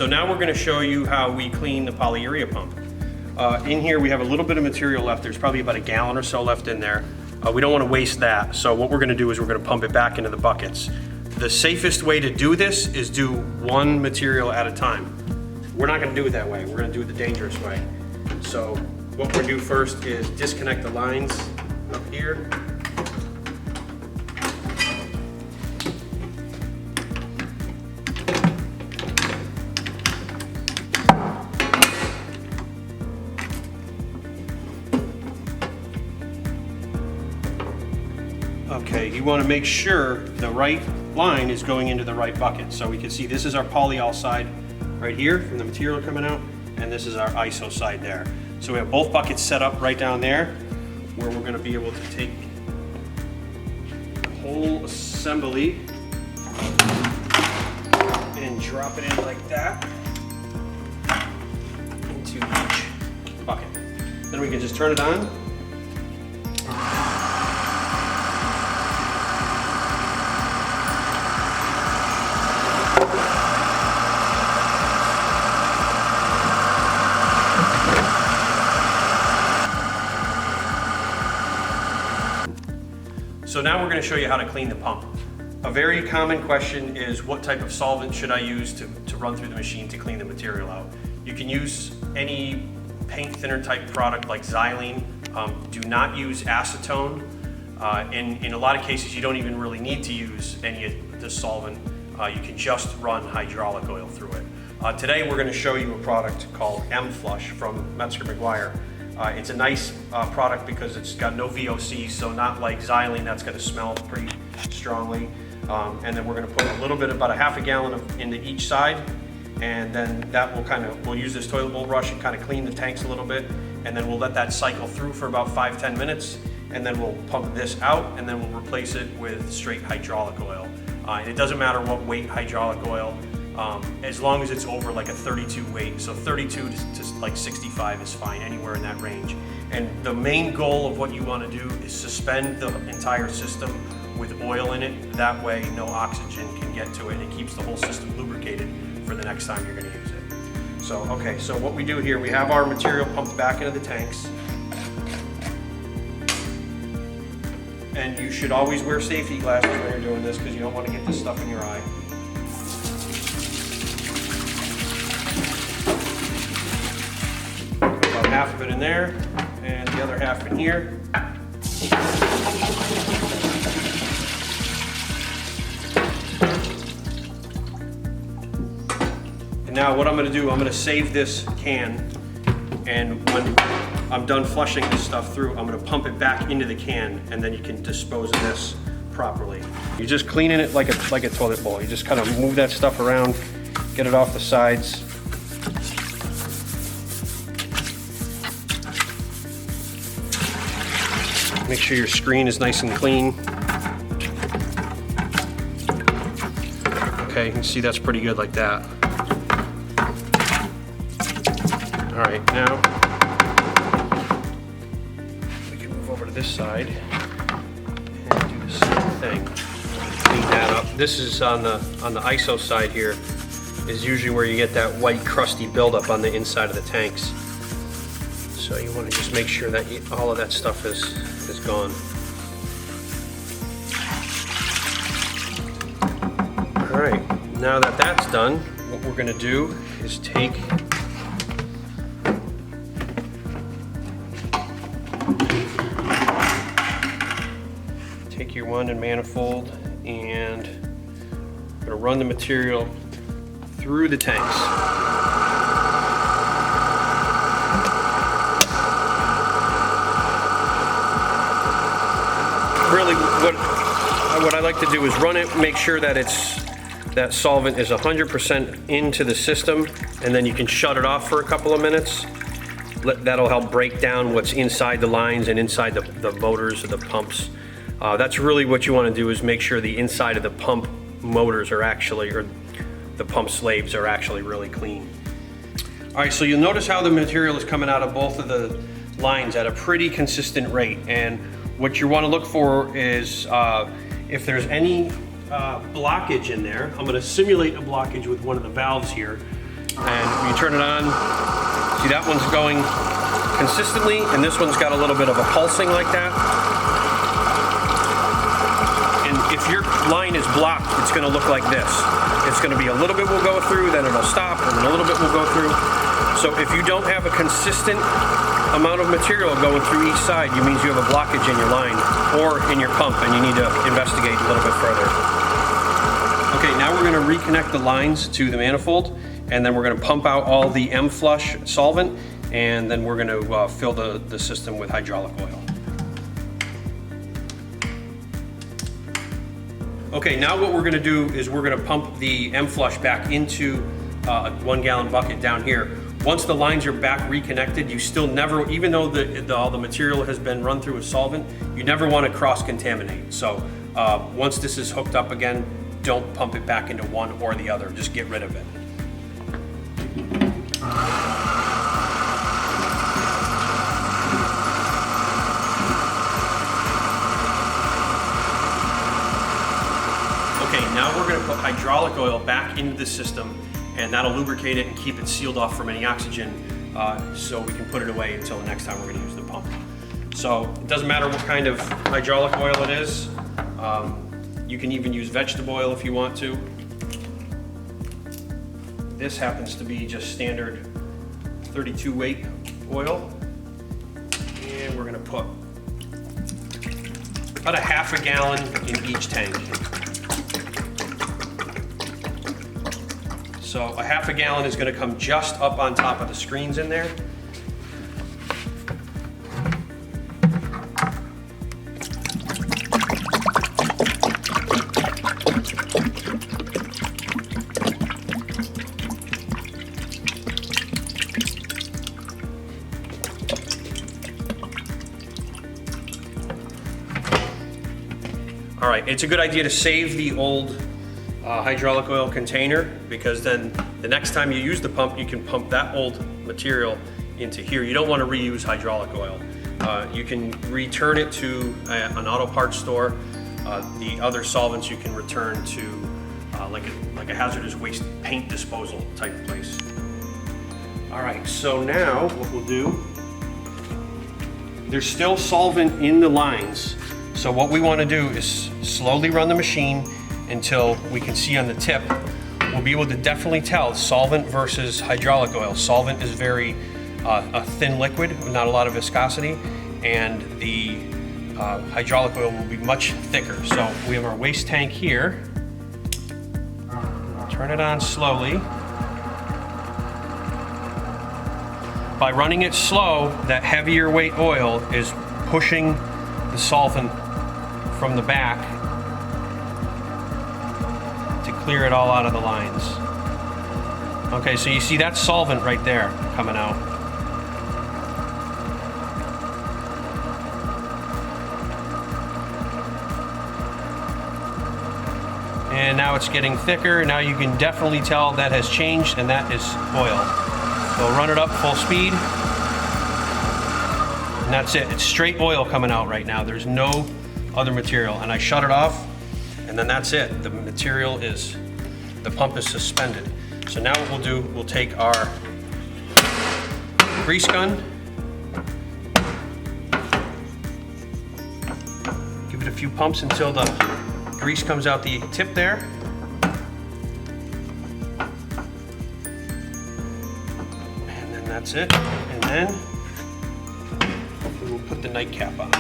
So now we're going to show you how we clean the polyurea pump. In here we have a little bit of material left. There's probably about a gallon or so left in there. We don't want to waste that, so what we're going to do is we're going to pump it back into the buckets. The safest way to do this is do one material at a time. We're not going to do it that way. We're going to do it the dangerous way. So what we're going to do first is disconnect the lines up here. Okay, you want to make sure the right line is going into the right bucket. So we can see this is our polyol side right here from the material coming out, and this is our ISO side there. So we have both buckets set up right down there where we're going to be able to take the whole assembly and drop it in like that into each bucket. Then we can just turn it on. So now we're going to show you how to clean the pump. A very common question is what type of solvent should I use to run through the machine to clean the material out. You can use any paint thinner type product like xylene. Do not use acetone. In a lot of cases you don't even really need to use any of the solvent. You can just run hydraulic oil through it. Today we're going to show you a product called M-Flush from Metzger-Magwire. It's a nice product because it's got no VOCs, so not like xylene that's going to smell pretty strongly. And then we're going to put a little bit, about a half a gallon into each side, and then that will we'll use this toilet bowl brush and kind of clean the tanks a little bit, and then we'll let that cycle through for about 5-10 minutes, and then we'll pump this out, and then we'll replace it with straight hydraulic oil. And it doesn't matter what weight hydraulic oil, as long as it's over like a 32 weight. So 32 to like 65 is fine, anywhere in that range. And the main goal of what you want to do is suspend the entire system with oil in it. That way no oxygen can get to it, and it keeps the whole system lubricated for the next time you're going to use it. So okay, so what we do here, we have our material pumped back into the tanks. And you should always wear safety glasses when you're doing this because you don't want to get this stuff in your eye. Half of it in there, and the other half in here. And now what I'm going to do, I'm going to save this can, and when I'm done flushing this stuff through, I'm going to pump it back into the can, and then you can dispose of this properly. You're just cleaning it like a toilet bowl. You just kind of move that stuff around, get it off the sides. Make sure your screen is nice and clean. Okay, you can see that's pretty good like that. All right, now we can move over to this side and do the same thing. Clean that up. This is on the ISO side here, is usually where you get that white crusty buildup on the inside of the tanks. So you want to just make sure that all of that stuff is gone. All right, now that that's done, what we're going to do is take your wand and manifold, and I'm going to run the material through the tanks. Really, what I like to do is run it, make sure that that solvent is 100% into the system, and then you can shut it off for a couple of minutes. That'll help break down what's inside the lines and inside the motors or the pumps. That's really what you want to do, is make sure the inside of the pump motors are actually, or the pump slaves are actually really clean. All right, so you'll notice how the material is coming out of both of the lines at a pretty consistent rate, and what you want to look for is if there's any blockage in there. I'm going to simulate a blockage with one of the valves here, And when you turn it on, see that one's going consistently, and this one's got a little bit of a pulsing like that. And if your line is blocked, it's going to look like this. It's going to be a little bit will go through, then it'll stop, and then a little bit will go through. So if you don't have a consistent amount of material going through each side, it means you have a blockage in your line or in your pump, and you need to investigate a little bit further. Okay, now we're going to reconnect the lines to the manifold, and then we're going to pump out all the M-flush solvent, and then we're going to fill the system with hydraulic oil. Okay, now what we're going to do is we're going to pump the M-flush back into a 1 gallon bucket down here. Once the lines are back reconnected, you still never, even though all the material has been run through a solvent, you never want to cross-contaminate. So once this is hooked up again, don't pump it back into one or the other, just get rid of it. Okay, now we're going to put hydraulic oil back into the system, and that'll lubricate it and keep it sealed off from any oxygen, so we can put it away until the next time we're going to use the pump. So it doesn't matter what kind of hydraulic oil it is. You can even use vegetable oil if you want to. This happens to be just standard 32 weight oil. And we're going to put about a half a gallon in each tank. So a half a gallon is going to come just up on top of the screens in there. All right, it's a good idea to save the old hydraulic oil container, because then the next time you use the pump, you can pump that old material into here. You don't want to reuse hydraulic oil. You can return it to an auto parts store. The other solvents you can return to like a hazardous waste paint disposal type place. All right, so now what we'll do, there's still solvent in the lines. So what we want to do is slowly run the machine until we can see on the tip. We'll be able to definitely tell solvent versus hydraulic oil. Solvent is very a thin liquid, not a lot of viscosity, and the hydraulic oil will be much thicker. So we have our waste tank here. Turn it on slowly. By running it slow, that heavier weight oil is pushing the solvent from the back to clear it all out of the lines. Okay, so you see that solvent right there coming out. And now it's getting thicker. Now you can definitely tell that has changed, and that is oil. So run it up full speed. And that's it. It's straight oil coming out right now. There's no other material. And I shut it off, and then that's it. The material is, the pump is suspended. So now what we'll do, we'll take our grease gun, give it a few pumps until the grease comes out the tip there. And then that's it. And then we'll put the nightcap on.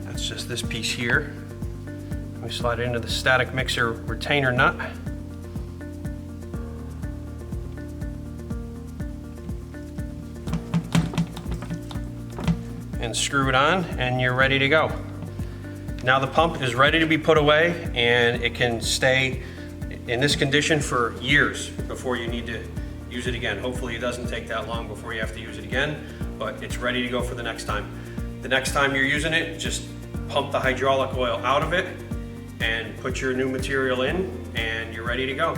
That's just this piece here. We slide it into the static mixer retainer nut. And screw it on, and you're ready to go. Now the pump is ready to be put away, and it can stay in this condition for years before you need to use it again. Hopefully it doesn't take that long before you have to use it again, but it's ready to go for the next time. The next time you're using it, just pump the hydraulic oil out of it and put your new material in, and you're ready to go.